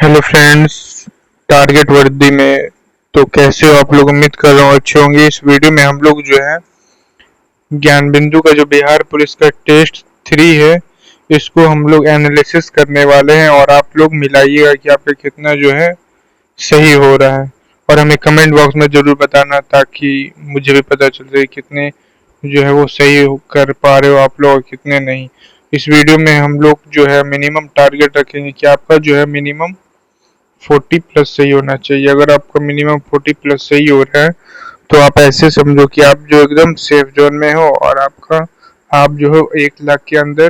Hello friends, target वर्दी में तो कैसे हो आप लोग। उम्मीद कर रहा हूँ अच्छे होंगे। इस वीडियो में हम लोग जो है ज्ञान बिंदु का जो बिहार पुलिस का टेस्ट 3 है, इसको हम लोग एनालिसिस करने वाले हैं और आप लोग मिलाइएगा कि आपका कितना जो है सही हो रहा है। और हमें कमेंट बॉक्स में ज़रूर बताना ताकि मुझे भी पता चल जाए कितने जो है वो सही कर पा रहे हो आप लोग और कितने नहीं। इस वीडियो में हम लोग जो है मिनिमम टारगेट रखेंगे कि आपका जो है मिनिमम 40 प्लस सही होना चाहिए। अगर आपका मिनिमम 40 प्लस सही हो रहा है तो आप ऐसे समझो कि आप जो एकदम सेफ जोन में हो और आप जो हो 1 लाख के अंदर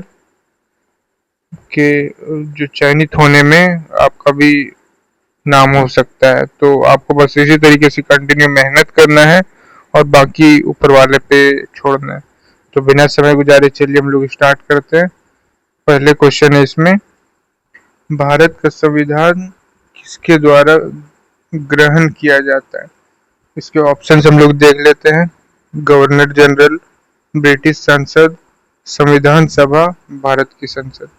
के जो चयनित होने में आपका भी नाम हो सकता है। तो आपको बस इसी तरीके से कंटिन्यू मेहनत करना है और बाकी ऊपर वाले पे छोड़ना है। तो बिना समय गुजारे चलिए हम लोग स्टार्ट करते हैं। पहले क्वेश्चन है इसमें, भारत का संविधान किसके द्वारा ग्रहण किया जाता है। इसके ऑप्शंस हम लोग देख लेते हैं। गवर्नर जनरल, ब्रिटिश संसद, संविधान सभा, भारत की संसद।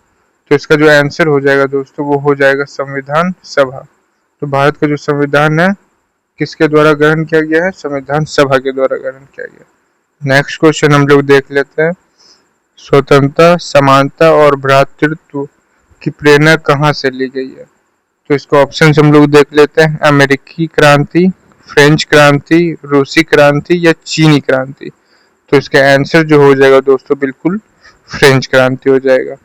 तो इसका जो आंसर हो जाएगा दोस्तों वो हो जाएगा संविधान सभा। तो भारत का जो संविधान है किसके द्वारा ग्रहण किया गया है, संविधान सभा के द्वारा ग्रहण किया गया। नेक्स्ट क्वेश्चन हम लोग देख लेते हैं, स्वतंत्रता, समानता और भ्रातृत्व की प्रेरणा कहाँ से ली गई है। तो इसको ऑप्शन हम लोग देख लेते हैं, अमेरिकी क्रांति, फ्रेंच क्रांति, रूसी क्रांति या चीनी क्रांति। तो इसका आंसर जो हो जाएगा दोस्तों बिल्कुल फ्रेंच क्रांति हो जाएगा।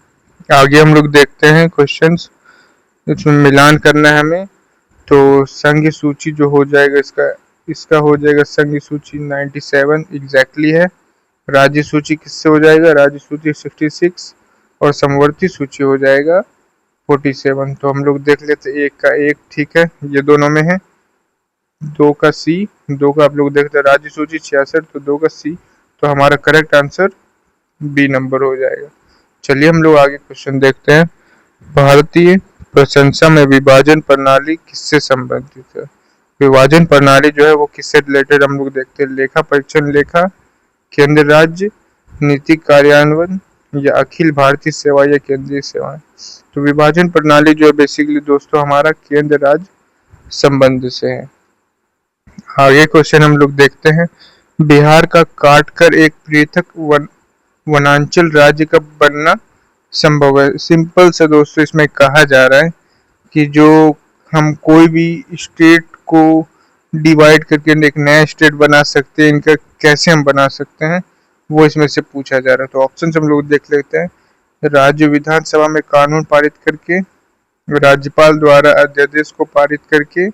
आगे हम लोग देखते हैं क्वेश्चंस, इसमें मिलान करना है हमें। तो संघ सूची जो हो जाएगा इसका हो जाएगा संघ सूची 97 एग्जैक्टली है। राज्य सूची किससे हो जाएगा, राज्य सूची 66 और समवर्ती सूची हो जाएगा 47। तो हम लोग देख लेते हैं, एक का एक ठीक है, ये दोनों में है। दो का सी, दो का आप लोग देखते हैं राज्य सूची 66, तो दो का सी। तो हमारा करेक्ट आंसर बी नंबर हो जाएगा। चलिए हम लोग आगे क्वेश्चन देखते हैं, भारतीय प्रशंसा में विभाजन प्रणाली किससे संबंधित है। विभाजन प्रणाली जो है वो किससे रिलेटेड हम लोग देखते हैं, लेखा परीक्षण लेखा, केंद्र राज्य, नीति कार्यान्वयन या अखिल भारतीय सेवा या केंद्रीय सेवाएं। तो विभाजन प्रणाली जो है बेसिकली दोस्तों हमारा केंद्र राज्य संबंध से है। आगे क्वेश्चन हम लोग देखते हैं, बिहार का काटकर एक पृथक वनांचल राज्य का बनना संभव है। सिंपल से दोस्तों इसमें कहा जा रहा है कि जो हम कोई भी स्टेट को डिवाइड करके एक नया स्टेट बना सकते हैं, इनका कैसे हम बना सकते हैं वो इसमें से पूछा जा रहा है। तो ऑप्शन हम लोग देख लेते हैं, राज्य विधानसभा में कानून पारित करके, राज्यपाल द्वारा अध्यादेश को पारित करके,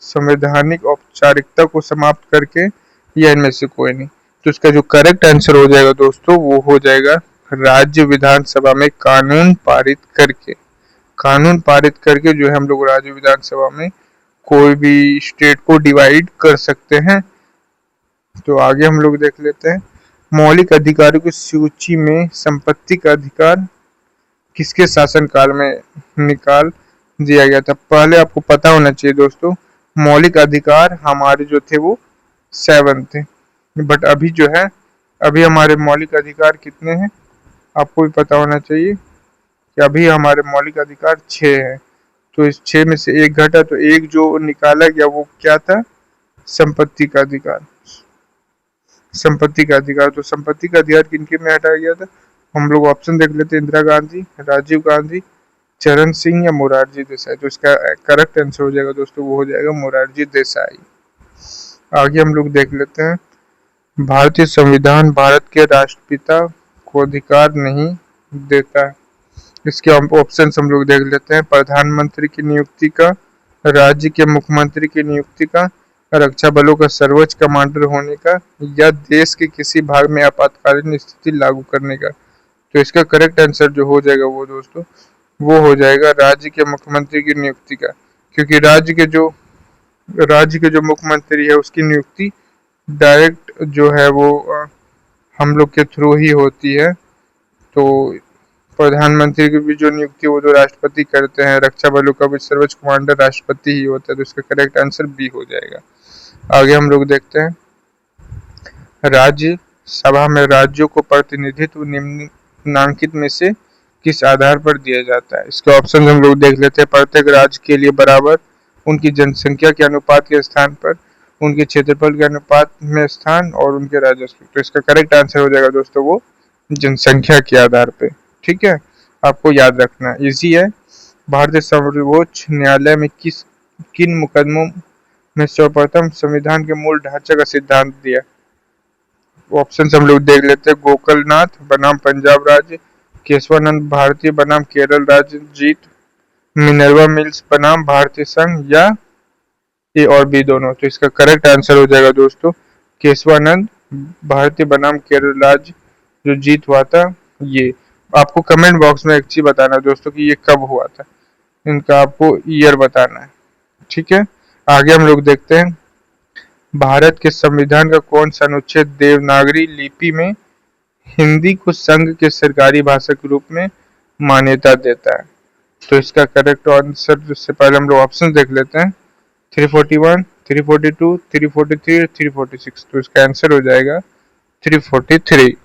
संवैधानिक औपचारिकता को समाप्त करके या इनमें से कोई नहीं। तो इसका जो करेक्ट आंसर हो जाएगा दोस्तों वो हो जाएगा राज्य विधानसभा में कानून पारित करके। कानून पारित करके जो है हम लोग राज्य विधानसभा में कोई भी स्टेट को डिवाइड कर सकते हैं। तो आगे हम लोग देख लेते हैं, मौलिक अधिकारों की सूची में संपत्ति का अधिकार किसके शासनकाल में निकाल दिया गया था। पहले आपको पता होना चाहिए दोस्तों, मौलिक अधिकार हमारे जो थे वो 7 थे, बट अभी जो है अभी हमारे मौलिक अधिकार कितने हैं आपको भी पता होना चाहिए कि अभी हमारे मौलिक अधिकार 6 हैं। तो इस 6 में से एक घटा, तो एक जो निकाला गया वो क्या था, संपत्ति का अधिकार। संपत्ति का अधिकार, तो संपत्ति का अधिकार किनके में हटाया गया था, हम लोग ऑप्शन देख लेते हैं, इंदिरा गांधी, राजीव गांधी, चरण सिंह या मोरारजी देसाई। तो इसका करेक्ट आंसर हो जाएगा दोस्तों वो हो जाएगा मोरारजी देसाई। आगे हम लोग देख लेते हैं, भारतीय संविधान भारत के राष्ट्रपिता को अधिकार नहीं देता है। इसके ऑप्शन हम लोग देख लेते हैं, प्रधानमंत्री की नियुक्ति का, राज्य के मुख्यमंत्री की नियुक्ति का, रक्षा बलों का सर्वोच्च कमांडर होने का या देश के किसी भाग में आपातकालीन स्थिति लागू करने का। तो इसका करेक्ट आंसर जो हो जाएगा वो दोस्तों वो हो जाएगा राज्य के मुख्यमंत्री की नियुक्ति का, क्योंकि राज्य के जो मुख्यमंत्री है उसकी नियुक्ति डायरेक्ट जो है वो हम लोग के थ्रू ही होती है। तो प्रधानमंत्री की भी जो नियुक्ति वो जो राष्ट्रपति करते हैं, रक्षा बलों का भी सर्वोच्च कमांडर राष्ट्रपति ही होता है। तो इसका करेक्ट आंसर बी हो जाएगा। आगे हम लोग देखते हैं, राज्य सभा में राज्यों को प्रतिनिधित्व निम्नलिखित में से किस आधार पर दिया जाता है? इसके ऑप्शन हम लोग देख लेते हैं। प्रत्येक राज्य के लिए बराबर, उनकी जनसंख्या के अनुपात के स्थान पर, उनके क्षेत्रफल के अनुपात में स्थान और उनके राजस्व। तो इसका करेक्ट आंसर हो जाएगा दोस्तों वो जनसंख्या के आधार पे। ठीक है, आपको याद रखना, इजी है। भारतीय सर्वोच्च न्यायालय में किन मुकदमों में सर्वप्रथम संविधान के मूल ढांचे का सिद्धांत दिया? ऑप्शन हम लोग देख लेते हैं। गोकलनाथ बनाम पंजाब राज्य, केशवानंद भारती बनाम केरल राज्य जीत, मिनर्वा मिल्स बनाम भारतीय संघ, या ए और बी दोनों। तो इसका करेक्ट आंसर हो जाएगा दोस्तों केशवानंद भारती बनाम केरल राज्य जो जीत हुआ था ये। आपको कमेंट बॉक्स में एक चीज बताना है दोस्तों कि ये कब हुआ था, इनका आपको ईयर बताना है। ठीक है, आगे हम लोग देखते हैं। भारत के संविधान का कौन सा अनुच्छेद देवनागरी लिपि में हिंदी को संघ के सरकारी भाषा के रूप में मान्यता देता है? तो इसका करेक्ट आंसर से पहले हम लोग ऑप्शन देख लेते हैं। 341, 342, 343 और 346। तो इसका आंसर हो जाएगा 343।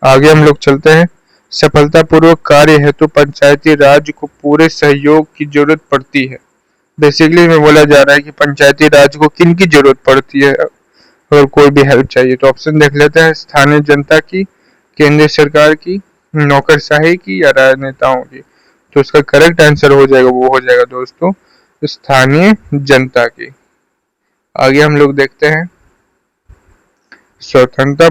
आगे हम लोग चलते हैं। सफलतापूर्वक कार्य हेतु पंचायती राज को पूरे सहयोग की जरूरत पड़ती है। बेसिकली में बोला जा रहा है कि पंचायती राज को किन की जरूरत पड़ती है अगर कोई भी हेल्प चाहिए। तो ऑप्शन देख लेते हैं। स्थानीय जनता की, केंद्र सरकार की, नौकरशाही की, या राजनेताओं की। तो इसका करेक्ट आंसर हो जाएगा वो हो जाएगा दोस्तों स्थानीय जनता की। आगे हम लोग देखते हैं। स्वतंत्र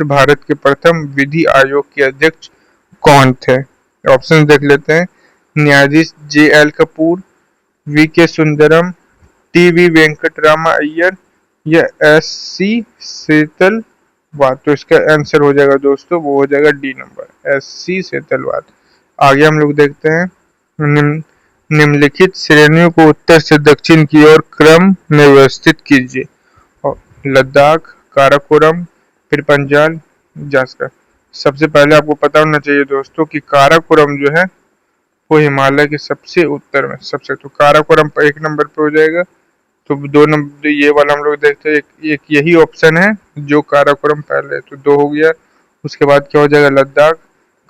भारत के प्रथम विधि आयोग के अध्यक्ष कौन थे? ऑप्शन देख लेते हैं। न्यायाधीश JL Kapoor, VK Sundaram, TV Venkatarama Iyer, या SC सेतलवाद। तो इसका आंसर हो जाएगा दोस्तों वो हो जाएगा डी नंबर, SC सेतलवाद। आगे हम लोग देखते हैं। निम्नलिखित श्रेणियों को उत्तर से दक्षिण की ओर क्रम में व्यवस्थित कीजिए। लद्दाख, काराकोरम, फिर पंजाब, जास्कर। सबसे पहले आपको पता होना चाहिए दोस्तों कि काराकोरम जो है वो हिमालय के सबसे उत्तर में सबसे, तो काराकोरम पर 1 नंबर पे हो जाएगा। तो 2 नंबर ये वाला हम लोग देखते हैं। एक यही ऑप्शन है जो काराकोरम पहले, तो 2 हो गया। उसके बाद क्या हो जाएगा? लद्दाख,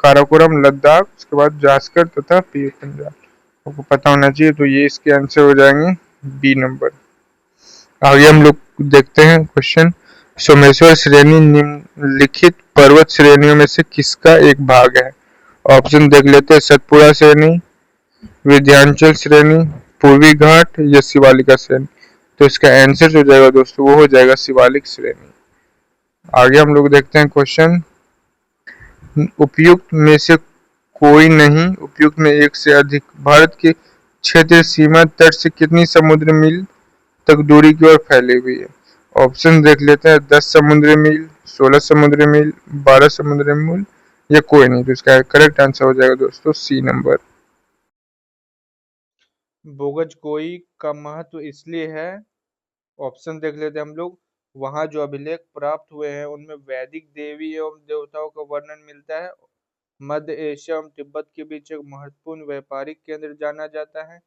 काराकोरम, लद्दाख, उसके बाद जास्कर तथा पीर पंजाल। आपको पता होना चाहिए, तो ये इसके आंसर हो जाएंगे बी नंबर। आगे हम लोग देखते हैं क्वेश्चन। सोमेश्वर श्रेणी निम्नलिखित पर्वत श्रेणियों में से किसका एक भाग है? ऑप्शन देख लेते हैं। सतपुड़ा श्रेणी, विंध्याचल श्रेणी, पूर्वी घाट, या शिवालिक श्रेणी। तो इसका आंसर हो जाएगा दोस्तों वो हो जाएगा शिवालिक श्रेणी। आगे हम लोग देखते हैं क्वेश्चन। उपयुक्त में से कोई नहीं, उपयुक्त में एक से अधिक। भारत के क्षेत्र सीमा तट से कितनी समुद्र मील तक दूरी की ओर फैली हुई है? ऑप्शन देख लेते हैं। 10 समुद्री मील, 16 समुद्री मील, 12 समुद्री मील, या कोई नहीं। तो इसका करेक्ट आंसर हो जाएगा दोस्तों सी नंबर। बोगज कोई का महत्व इसलिए है, ऑप्शन देख लेते हैं हम लोग। वहां जो अभिलेख प्राप्त हुए हैं उनमें वैदिक देवी एवं देवताओं का वर्णन मिलता है। मध्य एशिया एवं तिब्बत के बीच एक महत्वपूर्ण व्यापारिक केंद्र जाना जाता है।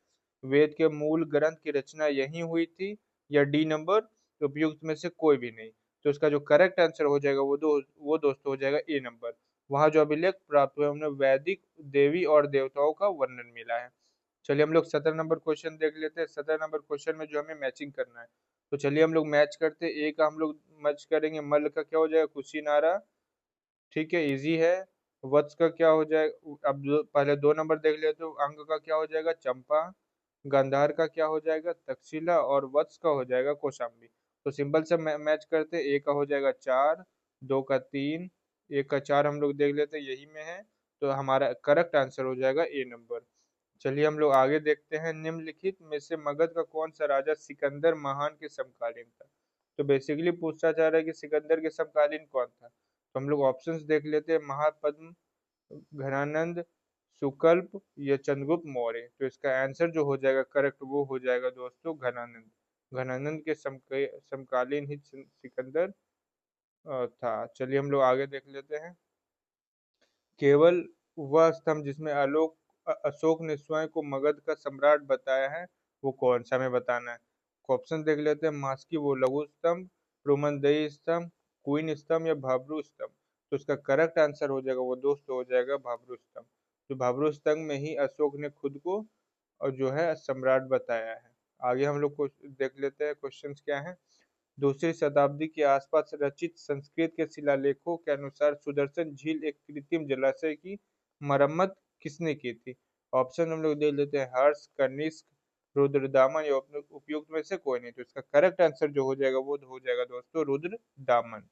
वेद के मूल ग्रंथ की रचना यहीं हुई थी, या डी नंबर उपयुक्त में से कोई भी नहीं। तो इसका जो करेक्ट आंसर हो जाएगा वो दोस्तों हो जाएगा ए नंबर। वहां जो अभिलेख प्राप्त हुए उनमें वैदिक देवी और देवताओं का वर्णन मिला है। चलिए हम लोग 17 नंबर क्वेश्चन देख लेते हैं। 17 नंबर क्वेश्चन में जो हमें मैचिंग करना है, तो चलिए हम लोग मैच करते हैं। ए का हम लोग मैच करेंगे, मल्ल का क्या हो जाएगा? कुशीनारा। ठीक है, इजी है। वत्स का क्या हो जाएगा? अब पहले 2 नंबर देख लेते, तो अंग का क्या हो जाएगा? चंपा। गांधार का क्या हो जाएगा? तक्षशिला। और वत्स का हो जाएगा कौशाम्बी। तो सिंपल से मैच करते, ए का हो जाएगा 4, 2 का 3, 1 का 4 हम लोग देख लेते यही में है। तो हमारा करेक्ट आंसर हो जाएगा ए नंबर। चलिए हम लोग आगे देखते हैं। निम्नलिखित में से मगध का कौन सा राजा सिकंदर महान के समकालीन था? तो बेसिकली पूछा जा रहा है कि सिकंदर के समकालीन कौन था। तो हम लोग ऑप्शंस देख लेते हैं। महापद्म, घनानंद, सुकल्प, या चंद्रगुप्त मौर्य। तो इसका आंसर जो हो जाएगा करेक्ट वो हो जाएगा दोस्तों घनानंद। घनानंद के समकालीन ही सिकंदर था। चलिए हम लोग आगे देख लेते हैं। केवल वह स्तंभ जिसमें अशोक ने स्वयं को मगध का सम्राट बताया है वो कौन सा हमें बताना है। ऑप्शन देख लेते हैं। मास्की वो लघु स्तंभ, रोमनदेही स्तंभ, क्वीन स्तंभ, या भाब्रू स्तंभ। तो उसका करेक्ट आंसर हो जाएगा वो दोस्तों हो जाएगा भाब्रू स्तंभ। तो भाब्रू स्तंभ में ही अशोक ने खुद को और जो है सम्राट बताया है। आगे हम लोग को देख लेते हैं क्वेश्चंस क्या है। दूसरी शताब्दी के आसपास रचित संस्कृत के शिलालेखों के अनुसार सुदर्शन झील एक कृत्रिम जलाशय की मरम्मत किसने की थी? ऑप्शन हम लोग दे लेते हैं हर्ष, कनिष्क, रुद्रदामन या उपयुक्त में से कोई नहीं। तो इसका करेक्ट आंसर जो हो जाएगा वो हो जाएगा दोस्तों रुद्रदामन।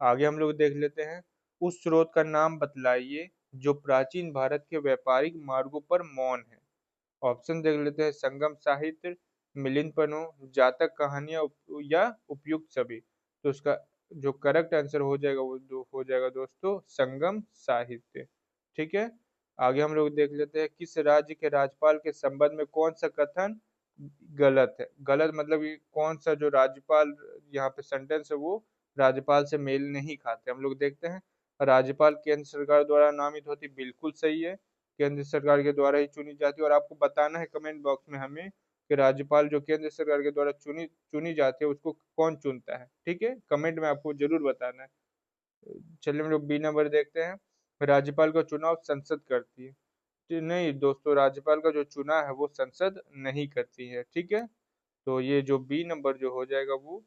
आगे हम लोग देख लेते हैं। उस स्रोत का नाम बतलाइए जो प्राचीन भारत के व्यापारिक मार्गों पर मौन है। ऑप्शन देख लेते हैं संगम साहित्य, मिलिंद पन्नु, जातक कहानियां या उपयुक्त सभी। तो उसका जो करेक्ट आंसर हो जाएगा वो हो जाएगा दोस्तों संगम साहित्य। ठीक है। आगे हम लोग देख लेते हैं किस राज्य के राज्यपाल के संबंध में कौन सा कथन गलत है। गलत मतलब कि कौन सा जो राज्यपाल यहाँ पे सेंटेंस है वो राज्यपाल से मेल नहीं खाते। हम लोग देखते हैं राज्यपाल केंद्र सरकार द्वारा नामित होती, बिल्कुल सही है। केंद्र सरकार के द्वारा ही चुनी जाती है और आपको बताना है कमेंट बॉक्स में हमें कि राज्यपाल जो केंद्र सरकार के द्वारा चुनी चुनी जाती है उसको कौन चुनता है। ठीक है, कमेंट में आपको जरूर बताना है। चलिए हम लोग बी नंबर देखते हैं। राज्यपाल का चुनाव संसद करती है। नहीं दोस्तों, राज्यपाल का जो चुनाव है वो संसद नहीं करती है। ठीक है, तो ये जो बी नंबर जो हो जाएगा वो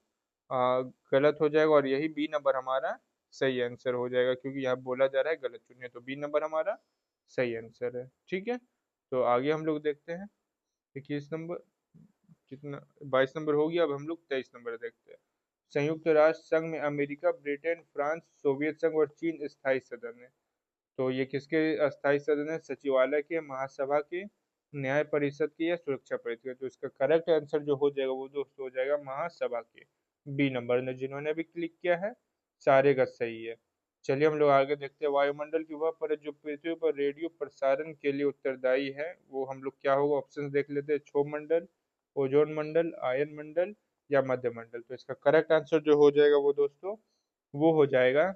गलत हो जाएगा और यही बी नंबर हमारा सही आंसर हो जाएगा क्योंकि यहाँ बोला जा रहा है गलत चुनिए, तो बी नंबर हमारा सही आंसर है। ठीक है, तो आगे हम लोग देखते हैं 21 नंबर, कितना 22 नंबर हो गया। अब हम लोग 23 नंबर देखते हैं। संयुक्त राष्ट्र संघ में अमेरिका, ब्रिटेन, फ्रांस, सोवियत संघ और चीन स्थायी सदन है। तो ये किसके अस्थायी सदन है? सचिवालय के, महासभा के, न्याय परिषद के या सुरक्षा परिषद के। तो इसका करेक्ट आंसर जो हो जाएगा वो दोस्तों हो जाएगा महासभा के। बी नंबर ने जिन्होंने भी क्लिक किया है सारे का सही है। चलिए हम लोग आगे देखते हैं। वायुमंडल की वह परत जो पृथ्वी पर रेडियो प्रसारण के लिए उत्तरदायी है वो हम लोग क्या होगा? ऑप्शन देख लेते हैं। क्षोभ मंडल, ओजोन मंडल, आयन मंडल या मध्य मंडल। तो इसका करेक्ट आंसर जो हो जाएगा वो दोस्तों वो हो जाएगा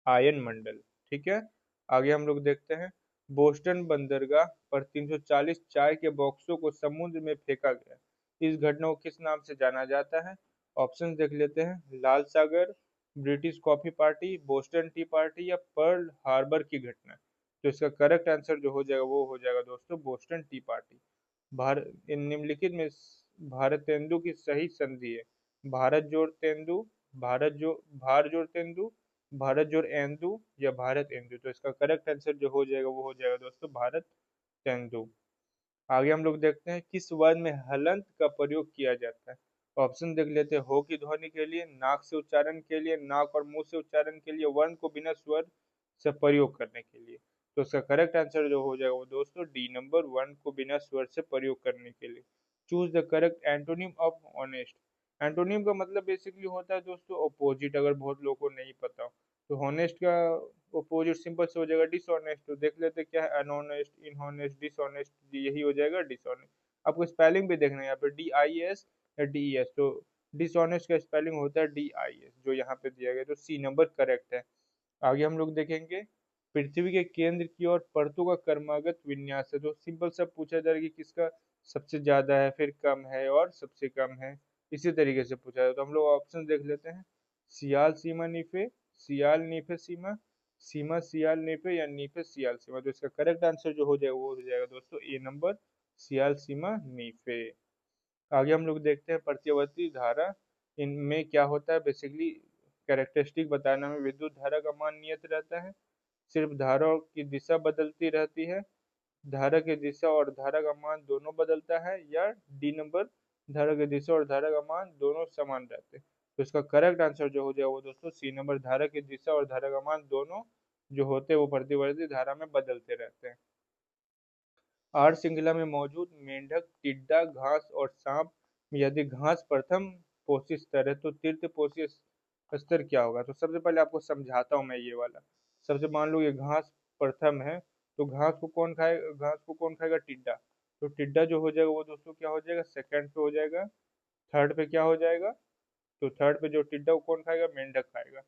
आयन मंडल। ठीक है, आगे हम लोग देखते हैं। बोस्टन बंदरगाह पर 340 चाय के बॉक्सों को समुद्र में फेंका गया, इस घटना को किस नाम से जाना जाता है? ऑप्शन देख लेते हैं। लाल सागर, British coffee party, Boston tea party या पर्ल हार्बर की घटना। तो इसका करेक्ट आंसर जो हो जाएगा वो हो जाएगा दोस्तों बोस्टन टी पार्टी। भारत इन निम्नलिखित में भारत तेंदु की सही संधि है। भारत जोड़ तेंदु, भारत जो भार जोड़ तेंदु, भारत जोड़ एंदु या भारत एंदु। तो इसका करेक्ट आंसर जो हो जाएगा वो हो जाएगा दोस्तों भारत तेंदु। आगे हम लोग देखते हैं किस वर्ण में हलंत का प्रयोग किया जाता है। ऑप्शन देख लेते हैं। हो की ध्वनि के लिए, नाक से उच्चारण के लिए, नाक और मुंह से उच्चारण के लिए, वर्ण को बिना स्वर से प्रयोग करने के लिए। तो इसका करेक्ट आंसर जो हो जाएगा वो दोस्तों डी नंबर, वर्ण को बिना स्वर से प्रयोग करने के लिए। Choose the correct antonym of honest. Antonym का मतलब बेसिकली होता है दोस्तों अपोजिट, अगर बहुत लोगों को नहीं पता हो तो हॉनेस्ट का अपोजिट सिंपल से हो जाएगा डिसऑनेस्ट। तो देख लेते क्या है, अनऑनेस्ट, इनहॉनेस्ट, डिसऑनेस्ट, यही हो जाएगा डिसऑनेस्ट। आपको स्पेलिंग भी देखना है यहाँ पे DIS या DES। तो डिसऑनेस्ट का स्पेलिंग होता है DIS जो यहाँ पे दिया गया, तो सी नंबर करेक्ट है। आगे हम लोग देखेंगे पृथ्वी के केंद्र की ओर परतों का क्रमागत विन्यास है। तो सिंपल सा पूछा जा रहा है कि किसका सबसे ज्यादा है, फिर कम है और सबसे कम है, इसी तरीके से पूछा जाए। तो हम लोग ऑप्शन देख लेते हैं। सियाल सीमा नीफे, सियाल नीफे सीमा, सीमा सियाल नीफे या नीफे सियाल सीमा। तो इसका करेक्ट आंसर जो हो जाएगा वो हो जाएगा दोस्तों ए नंबर, सियाल सीमा नीफे। आगे हम लोग देखते हैं प्रत्यावर्ती धारा, इनमें क्या होता है बेसिकली कैरेक्टरिस्टिक बताना में। विद्युत धारा का मान नियत रहता है, सिर्फ धारा की दिशा बदलती रहती है, धारा की दिशा और धारा का मान दोनों बदलता है, या डी नंबर धारा की दिशा और धारा का मान दोनों समान रहते हैं। तो इसका करेक्ट आंसर जो हो जाएगा वो दोस्तों सी नंबर, धारा की दिशा और धारा का मान दोनों जो होते हैं वो प्रतिवर्ती धारा में बदलते रहते हैं। आर श्रृंखला में मौजूद मेंढक, टिड्डा, घास और सांप में यदि घास प्रथम पोषी स्तर है तो तृतीय पोषी स्तर क्या होगा? तो सबसे पहले आपको समझाता हूँ मैं ये वाला। सबसे मान लो ये घास प्रथम है, तो घास को कौन खाएगा? घास को कौन खाएगा? टिड्डा। तो टिड्डा जो हो जाएगा वो दोस्तों क्या हो जाएगा? सेकंड पे हो जाएगा। थर्ड पे क्या हो जाएगा? तो थर्ड पे जो टिड्डा को कौन खाएगा? मेंढक खाएगा।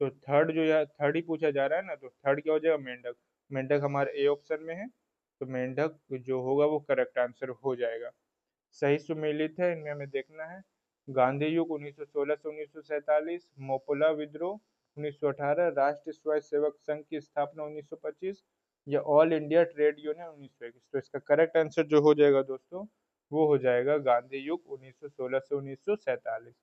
तो थर्ड जो यार थर्ड ही पूछा जा रहा है ना, तो थर्ड क्या हो जाएगा? मेंढक। मेंढक हमारे ए ऑप्शन में है, तो मेंढक जो होगा वो करेक्ट आंसर हो जाएगा। सही सुमेलित है, इनमें हमें देखना है। गांधी युग 1916 से 1947, मोपोला विद्रोह 1918, राष्ट्रीय स्वयं सेवक संघ की स्थापना 1925, या ऑल इंडिया ट्रेड यूनियन 1921। तो इसका करेक्ट आंसर जो हो जाएगा दोस्तों, वो हो जाएगा गांधी युग 1916 से 1947।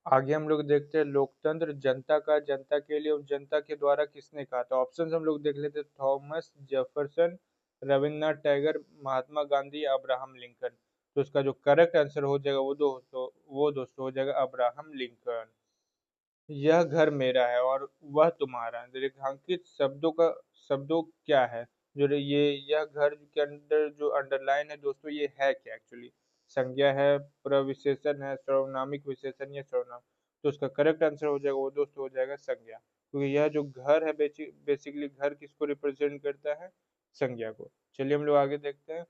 आगे हम लोग देखते हैं लोकतंत्र जनता का, जनता के लिए और जनता के द्वारा किसने कहा था। ऑप्शन हम लोग देख लेते हैं, Thomas Jefferson, Rabindranath Tagore, Mahatma Gandhi, Abraham Lincoln. तो इसका जो करेक्ट आंसर हो जाएगा वो दोस्तों हो जाएगा अब्राहम लिंकन। यह घर मेरा है और वह तुम्हारा, रेखांकित शब्दों क्या है। जो ये यह घर के अंदर जो अंडरलाइन है दोस्तों, ये है क्या एक्चुअली। संज्ञा है, प्रविशेषण है, सर्वनामिक विशेषण या सर्वनाम। तो उसका करेक्ट आंसर हो जाएगा वो दोस्तों हो जाएगा संज्ञा, क्योंकि यह जो घर है बेसिकली घर किसको रिप्रेजेंट करता है, संज्ञा को। चलिए हम लोग आगे देखते हैं।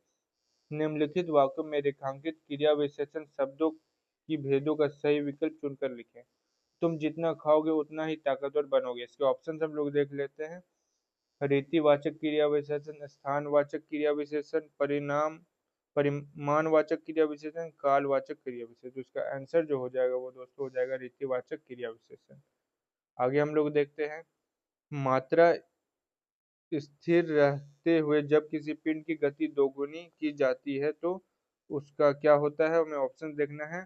निम्नलिखित वाक्यों में रेखांकित क्रिया विशेषण शब्दों की भेदों का सही विकल्प चुनकर लिखें। तुम जितना खाओगे उतना ही ताकतवर बनोगे। इसके ऑप्शन हम लोग देख लेते हैं। रीतिवाचक क्रिया विशेषण, स्थानवाचक क्रिया विशेषण, परिमाणवाचक क्रिया विशेषण, कालवाचक क्रिया विशेषण। तो इसका आंसर जो हो जाएगा वो दोस्तों हो जाएगा रीतिवाचक क्रिया विशेषण। आगे हम लोग देखते हैं। मात्रा स्थिर रहते हुए जब किसी पिंड की गति दोगुनी की जाती है तो उसका क्या होता है, हमें ऑप्शन देखना है।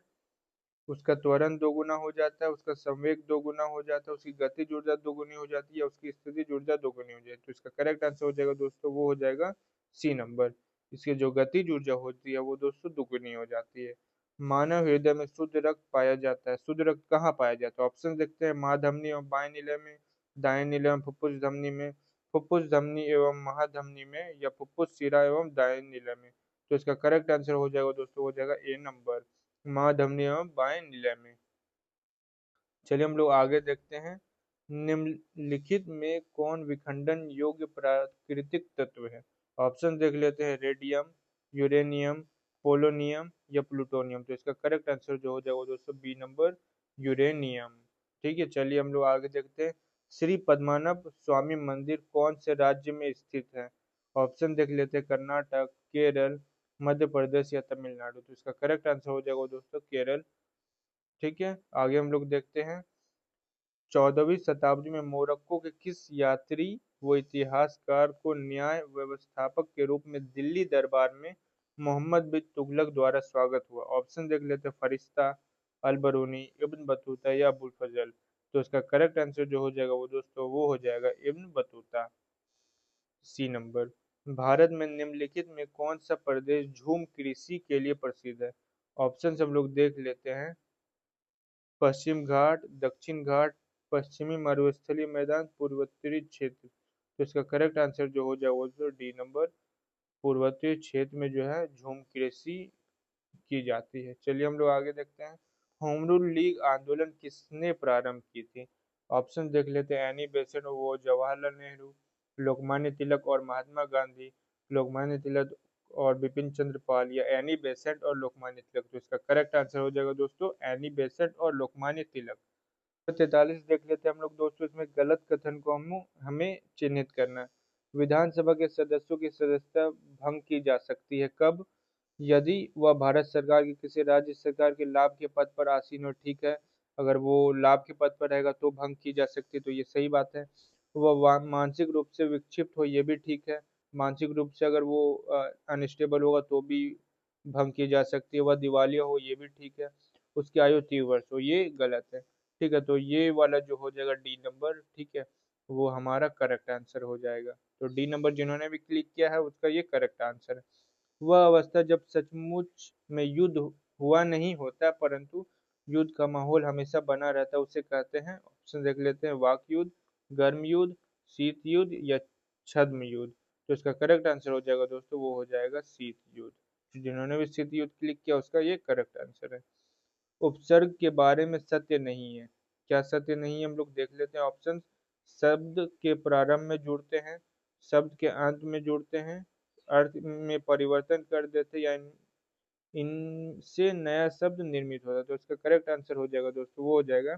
उसका त्वरण दोगुना हो जाता है, उसका संवेग दोगुना हो जाता है, उसकी गतिज ऊर्जा दोगुनी हो जाती है, या उसकी स्थितिज ऊर्जा दोगुनी हो जाती है। तो इसका करेक्ट आंसर हो जाएगा दोस्तों वो हो जाएगा सी नंबर। इसकी जो गतिज ऊर्जा होती है वो दोस्तों दुगुनी हो जाती है। मानव हृदय में शुद्ध रक्त पाया जाता है। शुद्ध रक्त कहाँ पाया जाता है, ऑप्शन देखते हैं। महाधमनी एवं बाएं नीले में, दाएं नीले एवं फुफ्फुस धमनी में, फुफ्फुस धमनी एवं महाधमनी में, या फुफ्फुस शिरा एवं दाएं नीले में। तो इसका करेक्ट आंसर हो जाएगा दोस्तों हो जाएगा ए नंबर, महाधमनी एवं बाएं नीले में। चलिए हम लोग आगे देखते हैं। निम्नलिखित में कौन विखंडन योग्य प्राकृतिक तत्व है। ऑप्शन देख लेते हैं। रेडियम, यूरेनियम, पोलोनियम या प्लूटोनियम। तो इसका करेक्ट आंसर जो हो जाएगा दोस्तों बी नंबर, यूरेनियम। ठीक है, चलिए हम लोग आगे देखते हैं। श्री पद्मनाभ स्वामी मंदिर कौन से राज्य में स्थित है। ऑप्शन देख लेते हैं। कर्नाटक, केरल, मध्य प्रदेश या तमिलनाडु। तो इसका करेक्ट आंसर हो जाएगा दोस्तों केरल। ठीक है, आगे हम लोग देखते हैं। 14वीं शताब्दी में मोरक्को के किस यात्री व इतिहासकार को न्याय व्यवस्थापक के रूप में दिल्ली दरबार में मोहम्मद बिन तुगलक द्वारा स्वागत हुआ। ऑप्शन देख लेते हैं। फरिश्ता, अलबरूनी, इब्न बतूता या अबुल फजल। तो इसका करेक्ट आंसर जो हो जाएगा वो दोस्तों वो हो जाएगा इब्न बतूता, सी नंबर। भारत में निम्नलिखित में कौन सा प्रदेश झूम कृषि के लिए प्रसिद्ध है। ऑप्शन हम लोग देख लेते हैं। पश्चिम घाट, दक्षिण घाट, पश्चिमी मरुस्थलीय मैदान, पूर्वोत्तरी क्षेत्र। तो इसका करेक्ट आंसर जो हो जाएगा वो तो डी नंबर, पूर्वोत्तरी क्षेत्र में जो है झूम कृषि की जाती है। चलिए हम लोग आगे देखते हैं। होम रूल लीग आंदोलन किसने प्रारंभ की थी। ऑप्शन देख लेते हैं। एनी बेसेंट, वो जवाहरलाल नेहरू, लोकमान्य तिलक और महात्मा गांधी, लोकमान्य तिलक और बिपिन चंद्र पाल, या एनी बेसेंट और लोकमान्य तिलक। तो इसका करेक्ट आंसर हो जाएगा दोस्तों एनी बेसेंट और लोकमान्य तिलक। 43 देख लेते हैं हम लोग दोस्तों। इसमें गलत कथन को हमें चिन्हित करना है। विधानसभा के सदस्यों की सदस्यता भंग की जा सकती है कब। यदि वह भारत सरकार की किसी राज्य सरकार के लाभ के पद पर आसीन हो। ठीक है, अगर वो लाभ के पद पर रहेगा तो भंग की जा सकती है, तो ये सही बात है। वह मानसिक रूप से विक्षिप्त हो, ये भी ठीक है। मानसिक रूप से अगर वो अनस्टेबल होगा तो भी भंग की जा सकती है। वह दिवालिया हो, ये भी ठीक है। उसकी आयु 30 वर्ष हो, ये गलत है। ठीक है, तो ये वाला जो हो जाएगा डी नंबर, ठीक है, वो हमारा करेक्ट आंसर हो जाएगा। तो डी नंबर जिन्होंने भी क्लिक किया है उसका ये करेक्ट आंसर है। वह अवस्था जब सचमुच में युद्ध हुआ नहीं होता परंतु युद्ध का माहौल हमेशा बना रहता है उसे कहते हैं। ऑप्शन देख लेते हैं। वाक युद्ध, गर्म युद्ध, शीत युद्ध या छद्म युद्ध। तो इसका करेक्ट आंसर हो जाएगा दोस्तों वो हो जाएगा शीत युद्ध। जिन्होंने भी शीत युद्ध क्लिक किया उसका ये करेक्ट आंसर है। उपसर्ग के बारे में सत्य नहीं है। क्या सत्य नहीं है हम लोग देख लेते हैं। ऑप्शन। शब्द के प्रारंभ में जुड़ते हैं, शब्द के अंत में जुड़ते हैं, अर्थ में परिवर्तन कर देते हैं, या इनसे नया शब्द निर्मित होता है। तो इसका करेक्ट आंसर हो जाएगा दोस्तों वो हो जाएगा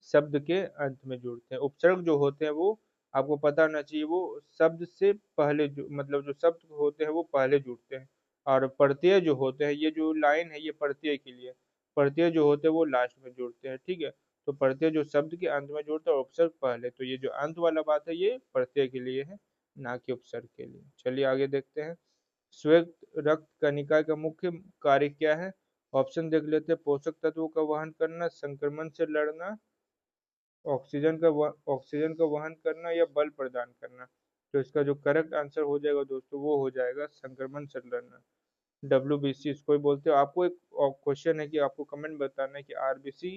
शब्द के अंत में जुड़ते हैं। उपसर्ग जो होते हैं वो आपको पता होना चाहिए, वो शब्द से पहले मतलब जो शब्द होते हैं वो पहले जुड़ते हैं। और प्रत्यय जो होते हैं, ये जो लाइन है ये प्रत्यय के लिए, प्रत्यय जो होते हैं वो लास्ट में जुड़ते हैं। ठीक है, तो प्रत्यय जो शब्द के अंत में जोड़ता है और उपसर्ग पहले, तो ये जो अंत वाला बात है ये प्रत्यय के लिए है, ना कि उपसर्ग के लिए। चलिए आगे देखते हैं। श्वेत रक्त कणिका का मुख्य कार्य क्या है? ऑप्शन देख लेते हैं। पोषक तत्वों का वहन करना, संक्रमण से लड़ना, ऑक्सीजन का वहन करना या बल प्रदान करना। तो इसका जो करेक्ट आंसर हो जाएगा दोस्तों वो हो जाएगा संक्रमण से लड़ना। WBC इसको ही बोलते हो। आपको एक क्वेश्चन है कि आपको कमेंट बताना है कि आरबीसी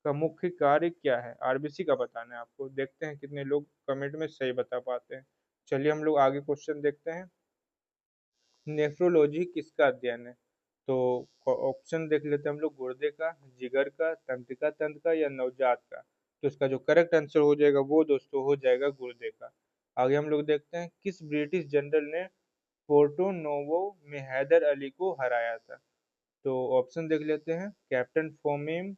का मुख्य कार्य क्या है, आरबीसी का बताना है आपको। देखते हैं कितने लोग कमेंट में सही बता पाते हैं। चलिए हम लोग आगे क्वेश्चन देखते हैं। नेफ्रोलॉजी किसका अध्ययन है? तो ऑप्शन देख लेते हैं हम लोग। गुर्दे का, जिगर का, तंत्रिका तंत्र का या नवजात का। तो इसका जो करेक्ट आंसर हो जाएगा वो दोस्तों हो जाएगा गुर्दे का। आगे हम लोग देखते हैं किस ब्रिटिश जनरल ने पोर्टो नोवो में हैदर अली को हराया था। तो ऑप्शन देख लेते हैं। कैप्टन फोमेम,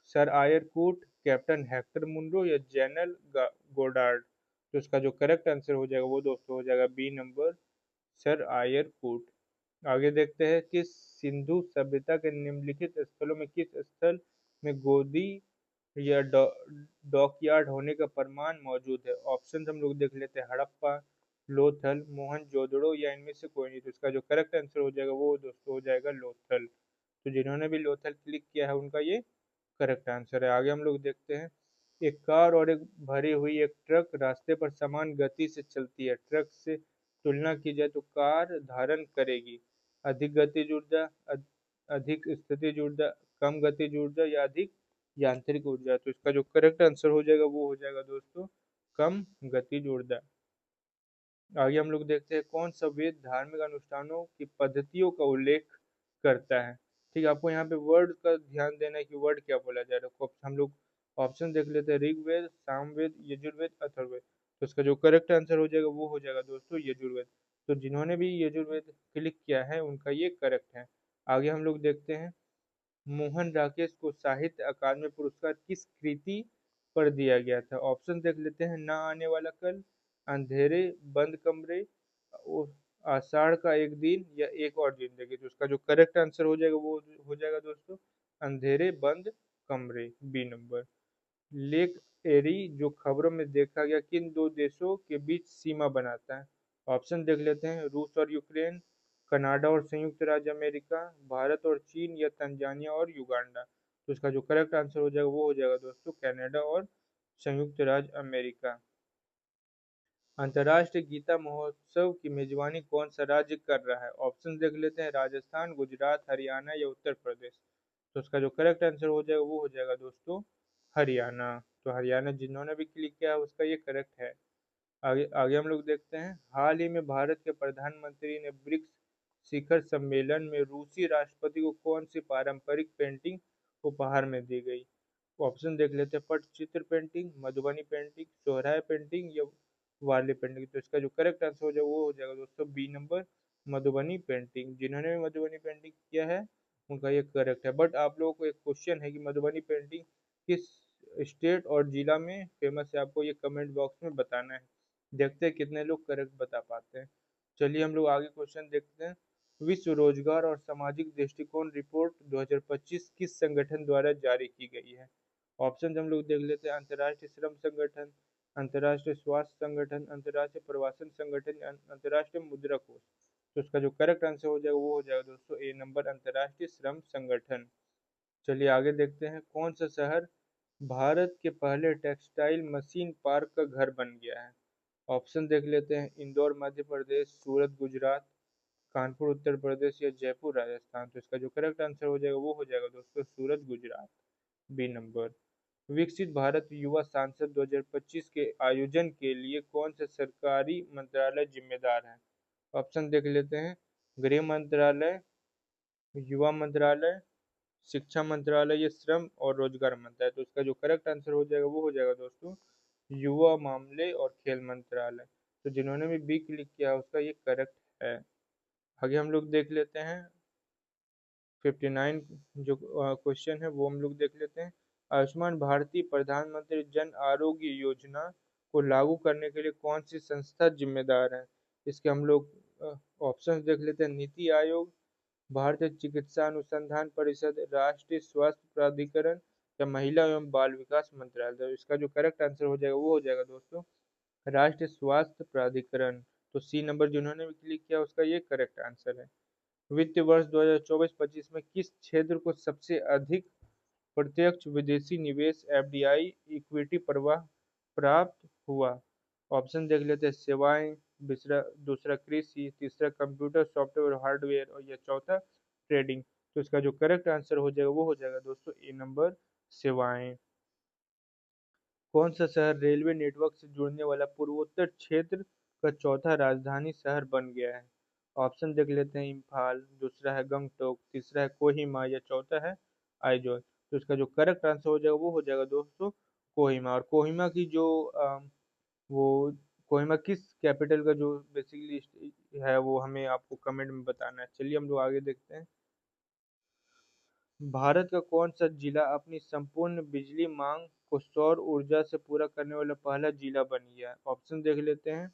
सर आयर कूट, कैप्टन हेक्टर मुनरो या जनरल गोडार्ड। तो इसका जो करेक्ट आंसर हो जाएगा वो दोस्तों हो जाएगा बी नंबर, सर आयर कूट। आगे देखते हैं कि सिंधु सभ्यता के निम्नलिखित स्थलों में किस स्थल में गोदी या डॉकयार्ड होने का प्रमाण मौजूद है। ऑप्शन हम लोग देख लेते हैं। हड़प्पा, लोथल, मोहनजोदड़ो या इनमें से कोई नहीं। तो इसका जो करेक्ट आंसर हो जाएगा वो दोस्तों हो जाएगा लोथल। तो जिन्होंने भी लोथल क्लिक किया है उनका ये करेक्ट आंसर है। आगे हम लोग देखते हैं। एक कार और एक भरी हुई एक ट्रक रास्ते पर समान गति से चलती है। ट्रक से तुलना की जाए तो कार धारण करेगी अधिक गतिज ऊर्जा, अधिक स्थितिज ऊर्जा, कम गतिज ऊर्जा या अधिक यांत्रिक ऊर्जा। तो इसका जो करेक्ट आंसर हो जाएगा वो हो जाएगा दोस्तों कम गतिज ऊर्जा। आगे हम लोग देखते हैं कौन सा वेद धार्मिक अनुष्ठानों की पद्धतियों का उल्लेख करता है। ठीक है, आपको यहाँ पे वर्ड का ध्यान देना है कि वर्ड क्या बोला जा रहा है। हम लोग ऑप्शन देख लेते हैं। ऋग्वेद, सामवेद, यजुर्वेद, अथर्ववेद। तो इसका जो करेक्ट आंसर हो जाएगा वो हो जाएगा दोस्तों यजुर्वेद। तो जिन्होंने भी यजुर्वेद क्लिक किया है उनका ये करेक्ट है। आगे हम लोग देखते हैं। मोहन राकेश को साहित्य अकादमी पुरस्कार किस कृति पर दिया गया था। ऑप्शन देख लेते हैं। ना आने वाला कल, अंधेरे, बंद कमरे, आषाढ़ का एक दिन या एक और जिंदगी। तो उसका जो करेक्ट आंसर हो जाएगा वो हो जाएगा दोस्तों अंधेरे बंद कमरे, बी नंबर। लेक एरी जो खबरों में देखा गया किन दो देशों के बीच सीमा बनाता है। ऑप्शन देख लेते हैं। रूस और यूक्रेन, कनाडा और संयुक्त राज्य अमेरिका, भारत और चीन या तंजानिया और युगांडा। तो इसका जो करेक्ट आंसर हो जाएगा वो हो जाएगा दोस्तों कनाडा और संयुक्त राज्य अमेरिका। अंतर्राष्ट्रीय गीता महोत्सव की मेजबानी कौन सा राज्य कर रहा है। ऑप्शन देख लेते हैं। राजस्थान, गुजरात, हरियाणा या उत्तर प्रदेश। तो उसका जो करेक्ट आंसर हो जाएगा वो हो जाएगा दोस्तों हरियाणा। तो हरियाणा जिन्होंने भी क्लिक किया है उसका ये करेक्ट है। आगे आगे हम लोग देखते हैं। हाल ही में भारत के प्रधानमंत्री ने ब्रिक्स शिखर सम्मेलन में रूसी राष्ट्रपति को कौन सी पारंपरिक पेंटिंग उपहार में दी गई। ऑप्शन देख लेते हैं। Patachitra painting, Madhubani painting, Sohrai painting या वारली पेंटिंग। तो इसका जो करेक्ट आंसर हो जाएगा वो हो जाएगा दोस्तों बी नंबर, मधुबनी पेंटिंग। जिन्होंने भी मधुबनी पेंटिंग किया है उनका ये करेक्ट है। बट आप लोगों को एक क्वेश्चन है कि मधुबनी पेंटिंग किस स्टेट और जिला में फेमस है, आपको ये कमेंट बॉक्स में बताना है। देखते हैं कितने लोग करेक्ट बता पाते हैं। चलिए हम लोग आगे क्वेश्चन देखते हैं। विश्व रोजगार और सामाजिक दृष्टिकोण रिपोर्ट 2025 किस संगठन द्वारा जारी की गई है। ऑप्शन हम लोग देख लेते हैं। अंतर्राष्ट्रीय श्रम संगठन, अंतर्राष्ट्रीय स्वास्थ्य संगठन, अंतर्राष्ट्रीय प्रवासन संगठन, अंतर्राष्ट्रीय मुद्रा कोष। तो उसका जो करेक्ट आंसर हो जाएगा वो हो जाएगा दोस्तों ए नंबर, अंतर्राष्ट्रीय श्रम संगठन। चलिए आगे देखते हैं। कौन सा शहर भारत के पहले टेक्सटाइल मशीन पार्क का घर बन गया है। ऑप्शन देख लेते हैं। इंदौर मध्य प्रदेश, सूरत गुजरात, कानपुर उत्तर प्रदेश या जयपुर राजस्थान। तो इसका जो करेक्ट आंसर हो जाएगा वो हो जाएगा दोस्तों सूरत गुजरात, बी नंबर। विकसित भारत युवा सांसद 2025 के आयोजन के लिए कौन से सरकारी मंत्रालय जिम्मेदार हैं। ऑप्शन देख लेते हैं। गृह मंत्रालय, युवा मंत्रालय, शिक्षा मंत्रालय या श्रम और रोजगार मंत्रालय। तो इसका जो करेक्ट आंसर हो जाएगा वो हो जाएगा दोस्तों युवा मामले और खेल मंत्रालय। तो जिन्होंने भी बी क्लिक किया उसका ये करेक्ट है। आगे हम लोग देख लेते हैं। 59 जो क्वेश्चन है वो हम लोग देख लेते हैं। आयुष्मान भारतीय प्रधानमंत्री जन आरोग्य योजना को लागू करने के लिए कौन सी संस्था जिम्मेदार है। इसके हम लोग ऑप्शंस देख लेते हैं। नीति आयोग, भारतीय चिकित्सा अनुसंधान परिषद, राष्ट्रीय स्वास्थ्य प्राधिकरण या महिला एवं बाल विकास मंत्रालय। तो इसका जो करेक्ट आंसर हो जाएगा वो हो जाएगा दोस्तों राष्ट्रीय स्वास्थ्य प्राधिकरण। तो सी नंबर जिन्होंने भी क्लिक किया उसका ये करेक्ट आंसर है। वित्तीय वर्ष 2024-25 में किस क्षेत्र को सबसे अधिक प्रत्यक्ष विदेशी निवेश एफडीआई इक्विटी प्रवाह प्राप्त हुआ? ऑप्शन देख लेते हैं। सेवाएं, दूसरा कृषि, तीसरा कंप्यूटर सॉफ्टवेयर हार्डवेयर और या चौथा ट्रेडिंग। तो इसका जो करेक्ट आंसर हो जाएगा वो हो जाएगा दोस्तों ए नंबर सेवाएं। कौन सा शहर रेलवे नेटवर्क से जुड़ने वाला पूर्वोत्तर क्षेत्र का चौथा राजधानी शहर बन गया है? ऑप्शन देख लेते हैं। इम्फाल, दूसरा है गंगटोक, तीसरा है कोहिमा या चौथा है आइजोल। तो इसका जो करेक्ट आंसर हो जाएगा वो हो जाएगा दोस्तों कोहिमा। और कोहिमा की जो वो कोहिमा किस कैपिटल का जो बेसिकली है वो हमें आपको कमेंट में बताना है। चलिए हम लोग आगे देखते हैं। भारत का कौन सा जिला अपनी संपूर्ण बिजली मांग को सौर ऊर्जा से पूरा करने वाला पहला जिला बन गया है? ऑप्शन देख लेते हैं।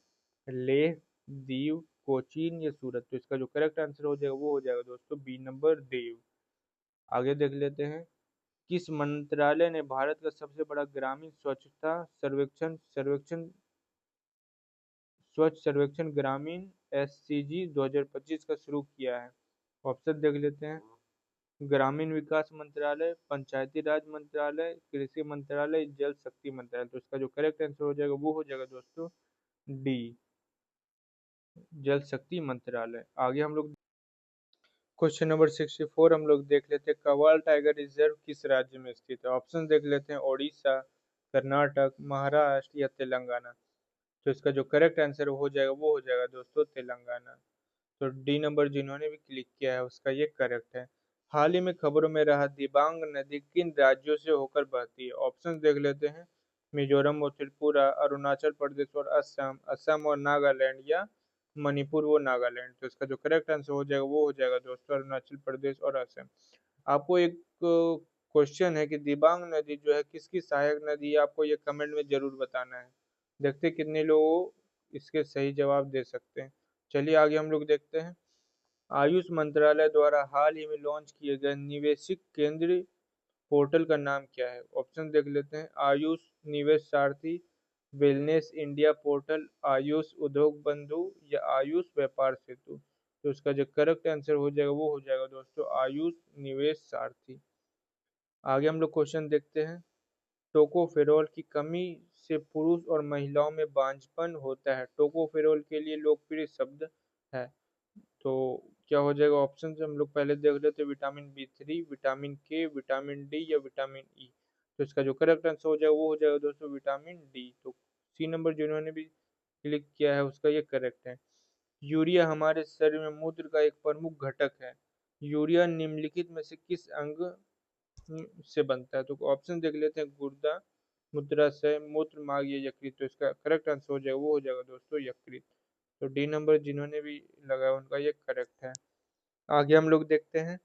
लेह, दीव, कोचीन या सूरत। तो इसका जो करेक्ट आंसर हो जाएगा वो हो जाएगा दोस्तों बी नंबर दीव। आगे देख लेते हैं। किस मंत्रालय ने भारत का सबसे बड़ा ग्रामीण स्वच्छता सर्वेक्षण स्वच्छ सर्वेक्षण ग्रामीण एससीजी 2025 का शुरू किया है? ऑप्शन देख लेते हैं। ग्रामीण विकास मंत्रालय, पंचायती राज मंत्रालय, कृषि मंत्रालय, जल शक्ति मंत्रालय। तो इसका जो करेक्ट आंसर हो जाएगा वो हो जाएगा दोस्तों डी, जल शक्ति मंत्रालय। आगे हम लोग क्वेश्चन नंबर 64 हम लोग देख लेते हैं। कव्वाल टाइगर रिजर्व किस राज्य में स्थित है? ऑप्शन देख लेते हैं। ओडिशा, कर्नाटक, महाराष्ट्र या तेलंगाना। तो इसका जो करेक्ट आंसर हो जाएगा वो हो जाएगा दोस्तों तेलंगाना। तो डी नंबर जिन्होंने भी क्लिक किया है उसका ये करेक्ट है। हाल ही में खबरों में रहा दिबांग नदी किन राज्यों से होकर बहती है? ऑप्शन देख लेते हैं। मिजोरम और त्रिपुरा, अरुणाचल प्रदेश और असम, असम और नागालैंड या मणिपुर वो नागालैंड। तो इसका जो करेक्ट आंसर हो जाएगा वो हो जाएगा दोस्तों अरुणाचल प्रदेश और असम। आपको एक क्वेश्चन है कि दिबांग नदी जो है किसकी सहायक नदी है? आपको ये कमेंट में जरूर बताना है। देखते कितने लोग इसके सही जवाब दे सकते हैं। चलिए आगे हम लोग देखते हैं। आयुष मंत्रालय द्वारा हाल ही में लॉन्च किए गए निवेशिक केंद्र पोर्टल का नाम क्या है? ऑप्शन देख लेते हैं। आयुष निवेश सारथी, वेलनेस इंडिया पोर्टल, आयुष उद्योग बंधु या आयुष व्यापार सेतु। तो इसका जो करेक्ट आंसर हो जाएगा वो हो जाएगा दोस्तों आयुष निवेश सारथी। आगे हम लोग क्वेश्चन देखते हैं। टोकोफेरोल की कमी से पुरुष और महिलाओं में बांझपन होता है। टोकोफेरोल के लिए लोकप्रिय शब्द है। तो क्या हो जाएगा? ऑप्शन से हम लोग पहले देख लेते हैं। विटामिन B3, विटामिन के, विटामिन डी या विटामिन ई। तो इसका जो करेक्ट आंसर हो जाएगा वो हो जाएगा दोस्तों विटामिन डी। तो सी नंबर जिन्होंने भी क्लिक किया है उसका ये करेक्ट है। यूरिया हमारे शरीर में मूत्र का एक प्रमुख घटक है। यूरिया निम्नलिखित में से किस अंग से बनता है? तो ऑप्शन देख लेते हैं। गुर्दा, मूत्राशय, मूत्र मार्ग या यकृत। तो इसका करेक्ट आंसर हो जाएगा वो हो जाएगा दोस्तों यकृत। तो डी नंबर जिन्होंने भी लगाया उनका ये करेक्ट है। आगे हम लोग देखते हैं।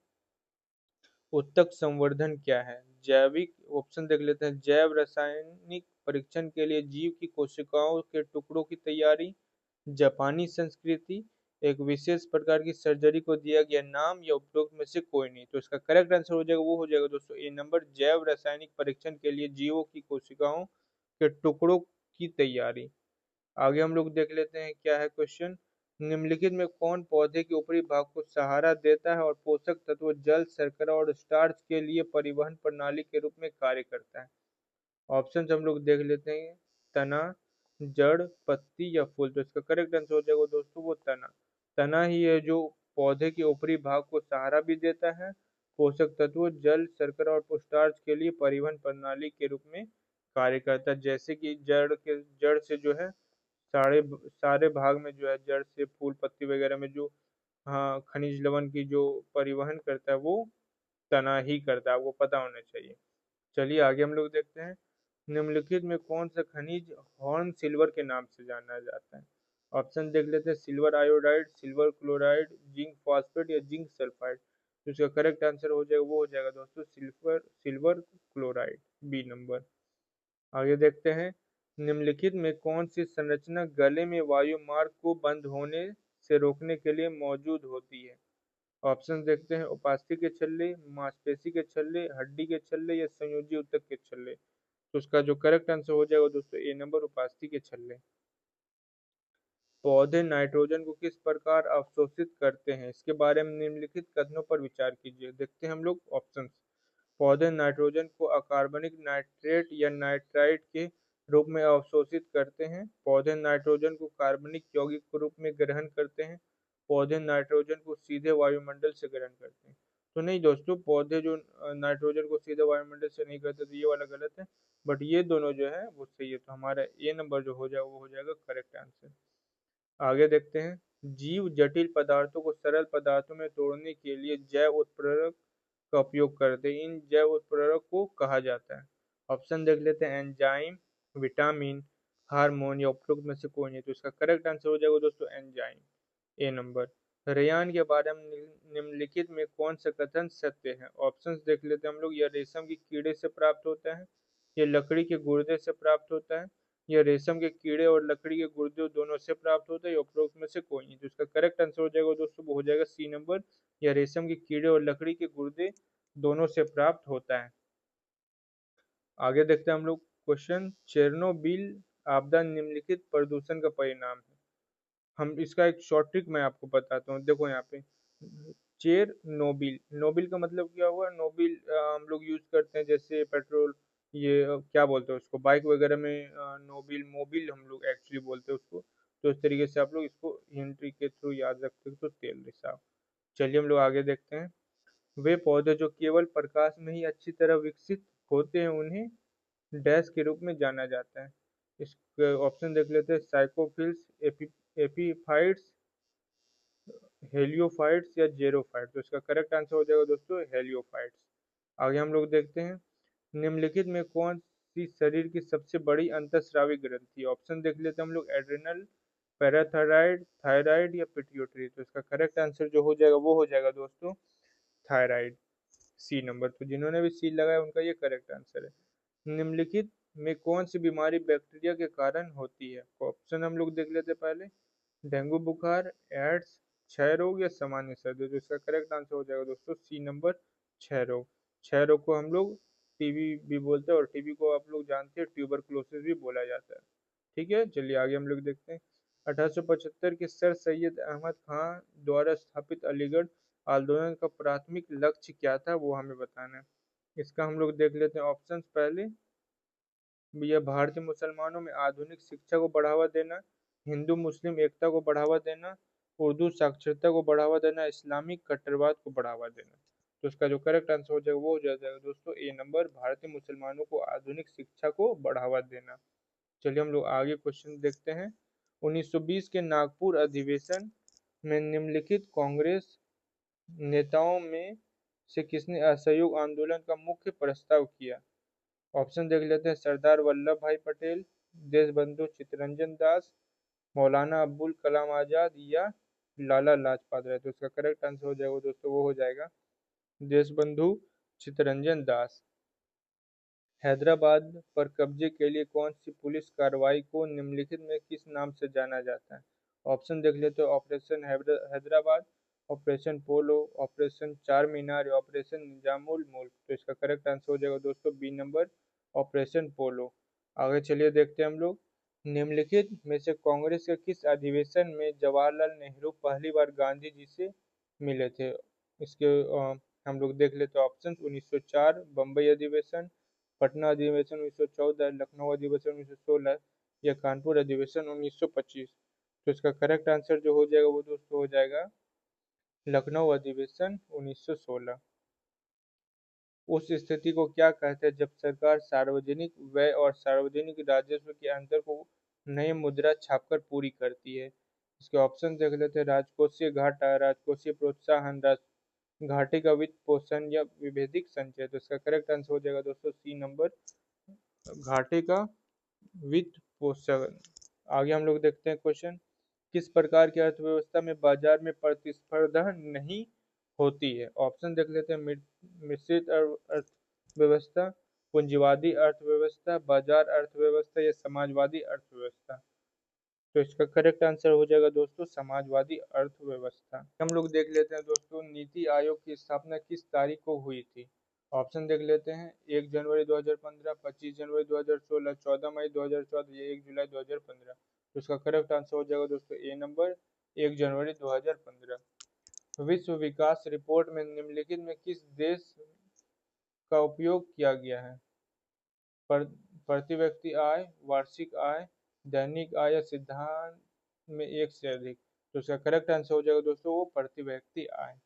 उत्तक संवर्धन क्या है? जैविक, ऑप्शन देख लेते हैं। जैव रासायनिक परीक्षण के लिए जीव की कोशिकाओं के टुकड़ों की तैयारी, जापानी संस्कृति, एक विशेष प्रकार की सर्जरी को दिया गया नाम या उपरोक्त में से कोई नहीं। तो इसका करेक्ट आंसर हो जाएगा वो हो जाएगा दोस्तों ए नंबर जैव रासायनिक परीक्षण के लिए जीवों की कोशिकाओं के टुकड़ों की तैयारी। आगे हम लोग देख लेते हैं क्या है क्वेश्चन। निम्नलिखित में कौन पौधे के ऊपरी भाग को सहारा देता है और पोषक तत्व जल, शर्करा और स्टार्च के लिए परिवहन प्रणाली के रूप में कार्य करता है? ऑप्शन हम लोग देख लेते हैं। तना, जड़, पत्ती या फूल। तो इसका करेक्ट आंसर हो जाएगा दोस्तों वो तना। तना ही है जो पौधे के ऊपरी भाग को सहारा भी देता है, पोषक तत्व जल, शर्करा और स्टार्च के लिए परिवहन प्रणाली के रूप में कार्य करता है। जैसे कि जड़ से जो है सारे सारे भाग में जो है जड़ से फूल पत्ती वगैरह में जो हाँ खनिज लवण की जो परिवहन करता है वो तना ही करता है। आपको पता होना चाहिए। चलिए आगे हम लोग देखते हैं। निम्नलिखित में कौन सा खनिज हॉर्न सिल्वर के नाम से जाना जाता है? ऑप्शन देख लेते हैं। Silver iodide, silver chloride, zinc phosphate या जिंक सल्फाइड। तो इसका करेक्ट आंसर हो जाएगा वो हो जाएगा दोस्तों silver silver chloride, B number. आगे देखते हैं। निम्नलिखित में कौन सी संरचना गले में वायु मार्ग को बंद होने से रोकने के लिए मौजूद होती है? ऑप्शन देखते हैं, उपास्थि के छल्ले, मांसपेशी के छल्ले, हड्डी के छल्ले या संयोजी ऊतक के छल्ले। तो उसका जो करेक्ट आंसर हो जाएगा दोस्तों ए नंबर, उपास्थि के छल्ले। पौधे नाइट्रोजन को किस प्रकार अवशोषित करते हैं, इसके बारे में निम्नलिखित कथनों पर विचार कीजिए। देखते हैं हम लोग ऑप्शन। पौधे नाइट्रोजन को अकार्बनिक नाइट्रेट या नाइट्राइट के रूप में अवशोषित करते हैं। पौधे नाइट्रोजन को कार्बनिक यौगिक के रूप में ग्रहण करते हैं। पौधे नाइट्रोजन को सीधे वायुमंडल से ग्रहण करते हैं। तो नहीं दोस्तों, पौधे जो नाइट्रोजन को सीधे वायुमंडल से नहीं करते, तो ये वाला गलत है। बट ये दोनों जो है वो सही है, तो हमारा ए नंबर जो हो जाएगा वो हो जाएगा करेक्ट आंसर। आगे देखते हैं, जीव जटिल पदार्थों को सरल पदार्थों में तोड़ने के लिए जैव उत्प्रेरक का उपयोग करते हैं। इन जैव उत्प्रेरक को कहा जाता है। ऑप्शन देख लेते हैं, एंजाइम, विटामिन, हार्मोन या उपरोक्त में से कोई नहीं। तो इसका करेक्ट आंसर हो जाएगा दोस्तों एंजाइम, ए नंबर। रेयान के बारे में निम्नलिखित में कौन सा कथन सत्य है। ऑप्शंस देख लेते हैं हम लोग, यह रेशम के कीड़े से प्राप्त होता है, यह लकड़ी के गुर्दे से प्राप्त होता है, यह रेशम के कीड़े और लकड़ी के गुर्दे दोनों से प्राप्त होता है, या उपरोक्त में से कोई नहीं। तो इसका करेक्ट आंसर हो जाएगा दोस्तों वो हो जाएगा सी नंबर, या रेशम के कीड़े और लकड़ी के गुर्दे दोनों से प्राप्त होता है। आगे देखते हैं हम लोग क्वेश्चन, चेरनोबिल आपदा निम्नलिखित प्रदूषण का परिणाम है। हम इसका एक शॉर्ट ट्रिक मैं आपको बताता हूँ। देखो यहाँ पे चेर नोबिल, नोबिल का मतलब क्या हुआ, नोबिल हम लोग यूज करते हैं जैसे पेट्रोल, ये क्या बोलते हैं उसको, बाइक वगैरह में नोबिल मोबिल हम लोग एक्चुअली बोलते हैं उसको। तो इस तरीके से आप लोग इसको हिंट के थ्रू याद रखते हो, तो तेल रिसाव। चलिए हम लोग आगे देखते हैं, वे पौधे जो केवल प्रकाश में ही अच्छी तरह विकसित होते हैं उन्हें डैश के रूप में जाना जाता है। इस ऑप्शन देख लेते हैं, साइकोफिल्स, एपीफाइट्स, हेलियोफाइट्स या जेरोफाइट्स। तो इसका करेक्ट आंसर हो जाएगा दोस्तों हेलियोफाइट्स। आगे हम लोग देखते हैं, निम्नलिखित में कौन सी शरीर की सबसे बड़ी अंतःस्रावी ग्रंथि। ऑप्शन देख लेते हैं हम लोग, एड्रिनल, पैराथायराइड, थायराइड या पिट्यूटरी। तो इसका करेक्ट आंसर जो हो जाएगा वो हो जाएगा दोस्तों थायराइड, सी नंबर। तो जिन्होंने भी सी लगाया उनका ये करेक्ट आंसर है। निम्नलिखित में कौन सी बीमारी बैक्टीरिया के कारण होती है। ऑप्शन हम लोग देख लेते हैं पहले, डेंगू बुखार, एड्स, क्षय रोग या सामान्य सर्दी। तो इसका करेक्ट आंसर हो जाएगा दोस्तों सी नंबर, क्षय रोग। क्षय रोग को हम लोग टीबी भी बोलते हैं, और टीबी को आप लोग जानते हैं ट्यूबरकुलोसिस भी बोला जाता है। ठीक है, चलिए आगे हम लोग देखते हैं, 1875 के सर सैयद अहमद खान द्वारा स्थापित अलीगढ़ आंदोलन का प्राथमिक लक्ष्य क्या था, वो हमें बताना है। इसका हम लोग देख लेते हैं ऑप्शंस पहले, यह भारतीय मुसलमानों में आधुनिक शिक्षा को बढ़ावा देना, हिंदू मुस्लिम एकता को बढ़ावा देना, उर्दू साक्षरता को बढ़ावा देना, इस्लामिक कट्टरवाद को बढ़ावा देना। तो इसका जो करेक्ट आंसर हो जाएगा वो हो जाएगा दोस्तों ए नंबर, भारतीय मुसलमानों को आधुनिक शिक्षा को बढ़ावा देना। चलिए हम लोग आगे क्वेश्चन देखते हैं, 1920 के नागपुर अधिवेशन में निम्नलिखित कांग्रेस नेताओं में से किसने असहयोग आंदोलन का मुख्य प्रस्ताव किया। ऑप्शन देख लेते हैं, सरदार वल्लभ भाई पटेल, देशबंधु चित्तरंजन दास, मौलाना अबुल कलाम आजाद या लाला लाजपत राय। तो इसका करेक्ट आंसर हो जाएगा दोस्तों वो हो जाएगा देशबंधु चित्तरंजन दास। हैदराबाद पर कब्जे के लिए कौन सी पुलिस कार्रवाई को निम्नलिखित में किस नाम से जाना जाता है। ऑप्शन देख लेते हैं, ऑपरेशन हैदराबाद, ऑपरेशन पोलो, ऑपरेशन चार मीनार या ऑपरेशन निजामुल मुल्क। तो इसका करेक्ट आंसर हो जाएगा दोस्तों बी नंबर, ऑपरेशन पोलो। आगे चलिए देखते हैं हम लोग, निम्नलिखित में से कांग्रेस के किस अधिवेशन में जवाहरलाल नेहरू पहली बार गांधी जी से मिले थे। इसके हम लोग देख लेते हैं ऑप्शन, 1904 बम्बई अधिवेशन, पटना अधिवेशन 1914, लखनऊ अधिवेशन 1916 या कानपुर अधिवेशन 1925। तो इसका करेक्ट आंसर जो हो जाएगा वो दोस्तों हो जाएगा लखनऊ अधिवेशन 1916। उस स्थिति को क्या कहते हैं जब सरकार सार्वजनिक व्यय और सार्वजनिक राजस्व के अंतर को नई मुद्रा छापकर पूरी करती है। इसके ऑप्शन देख लेते हैं, राजकोषीय घाटा, राजकोषीय प्रोत्साहन, घाटे का वित्त पोषण या विभेदिक संचय। तो इसका करेक्ट आंसर हो जाएगा दोस्तों सी नंबर, घाटे का वित्त पोषण। आगे हम लोग देखते हैं क्वेश्चन, किस प्रकार की अर्थव्यवस्था में बाजार में प्रतिस्पर्धा नहीं होती है। ऑप्शन देख लेते हैं, मिश्रित अर्थव्यवस्था, पूंजीवादी अर्थव्यवस्था, बाजार अर्थव्यवस्था या समाजवादी अर्थव्यवस्था। तो इसका करेक्ट आंसर हो जाएगा दोस्तों समाजवादी अर्थव्यवस्था। हम लोग देख लेते हैं दोस्तों नीति आयोग की स्थापना किस तारीख को हुई थी। ऑप्शन देख लेते हैं 1 जनवरी 2015, 25 जनवरी 2016, 14 मई 2014 या 1 जुलाई 2015। तो इसका करेक्ट आंसर हो जाएगा दोस्तों ए नंबर 1 जनवरी 2015। विश्व विकास रिपोर्ट में निम्नलिखित में किस देश का उपयोग किया गया है। प्रति व्यक्ति आय, वार्षिक आय, दैनिक आय या सिद्धांत में एक से अधिक। तो इसका करेक्ट आंसर हो जाएगा दोस्तों वो प्रति व्यक्ति आय।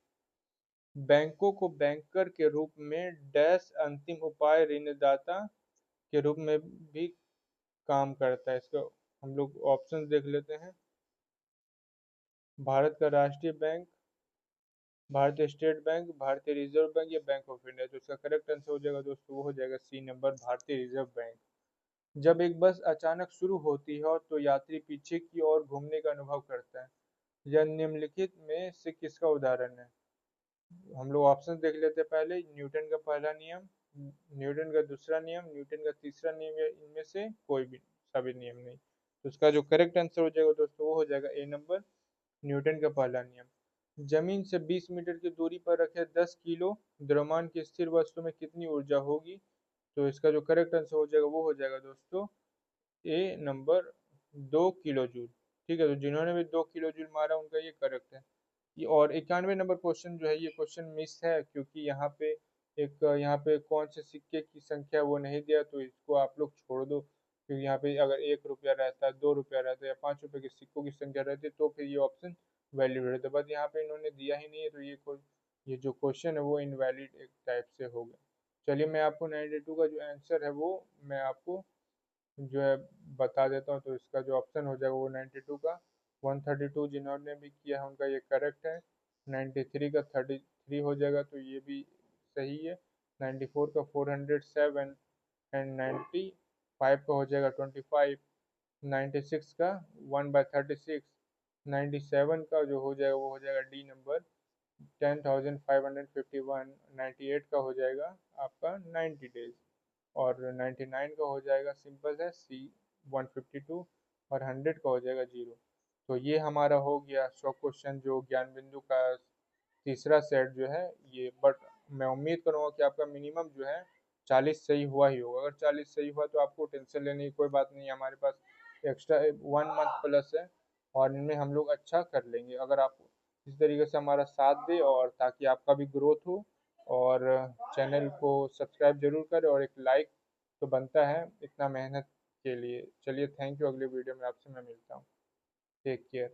बैंकों को बैंकर के रूप में डैश अंतिम उपाय ऋणदाता के रूप में भी काम करता है। इसका हम लोग ऑप्शन देख लेते हैं। भारत का राष्ट्रीय बैंक, भारतीय स्टेट बैंक, भारतीय रिजर्व बैंक या बैंक ऑफ इंडिया। तो इसका करेक्ट आंसर हो जाएगा दोस्तों वो हो जाएगा सी नंबर भारतीय रिजर्व बैंक। जब एक बस अचानक शुरू होती है तो यात्री पीछे की ओर घूमने का अनुभव करता है। यह निम्नलिखित में से किसका उदाहरण है। हम लोग ऑप्शन देख लेते हैं। पहले न्यूटन का पहला नियम, न्यूटन का दूसरा नियम, न्यूटन का तीसरा नियम या इनमें से कोई भी सभी नियम नहीं। तो इसका जो करेक्ट आंसर हो जाएगा दोस्तों वो हो जाएगा ए नंबर न्यूटन का पहला नियम। जमीन से 20 मीटर की दूरी पर रखे 10 किलो द्रव्यमान की स्थिर वस्तु में कितनी ऊर्जा होगी। तो इसका जो करेक्ट आंसर हो जाएगा वो हो जाएगा दोस्तों ए नंबर 2 किलो जूल। ठीक है, तो जिन्होंने भी 2 किलो जूल मारा उनका ये करेक्ट है। ये और 91 नंबर क्वेश्चन जो है ये क्वेश्चन मिस है क्योंकि यहाँ पे कौन से सिक्के की संख्या वो नहीं दिया, तो इसको आप लोग छोड़ दो क्योंकि यहाँ पे अगर 1 रुपया रहता है, 2 रुपया रहता है या 5 रुपये के सिक्कों की संख्या रहती है तो फिर ये ऑप्शन वैलिड रहता है। बट यहाँ पे इन्होंने दिया ही नहीं है तो ये जो क्वेश्चन है वो इनवैलिड एक टाइप से हो गया। चलिए मैं आपको 92 का जो आंसर है वो मैं आपको जो है बता देता हूँ। तो इसका जो ऑप्शन हो जाएगा वो 92 का 132 जिन्होंने भी किया है उनका ये करेक्ट है। 93 का 33 हो जाएगा तो ये भी सही है। 94 का 407 एंड 95 का हो जाएगा 25। 96 का 1/36। 97 का जो हो जाएगा वो हो जाएगा डी नंबर 10,551। 98 का हो जाएगा आपका 90 डेज और 99 का हो जाएगा सिंपल है सी 152 और 100 का हो जाएगा 0। तो ये हमारा हो गया 100 क्वेश्चन जो ज्ञान बिंदु का तीसरा सेट जो है ये। बट मैं उम्मीद करूँगा कि आपका मिनिमम जो है 40 सही हुआ ही होगा। अगर 40 सही हुआ तो आपको टेंशन लेने की कोई बात नहीं है, हमारे पास एक्स्ट्रा 1 मंथ प्लस है और इनमें हम लोग अच्छा कर लेंगे। अगर आप इस तरीके से हमारा साथ दें और ताकि आपका भी ग्रोथ हो और चैनल को सब्सक्राइब जरूर करें और एक लाइक तो बनता है इतना मेहनत के लिए। चलिए थैंक यू, अगली वीडियो में आपसे मैं मिलता हूँ। Take care.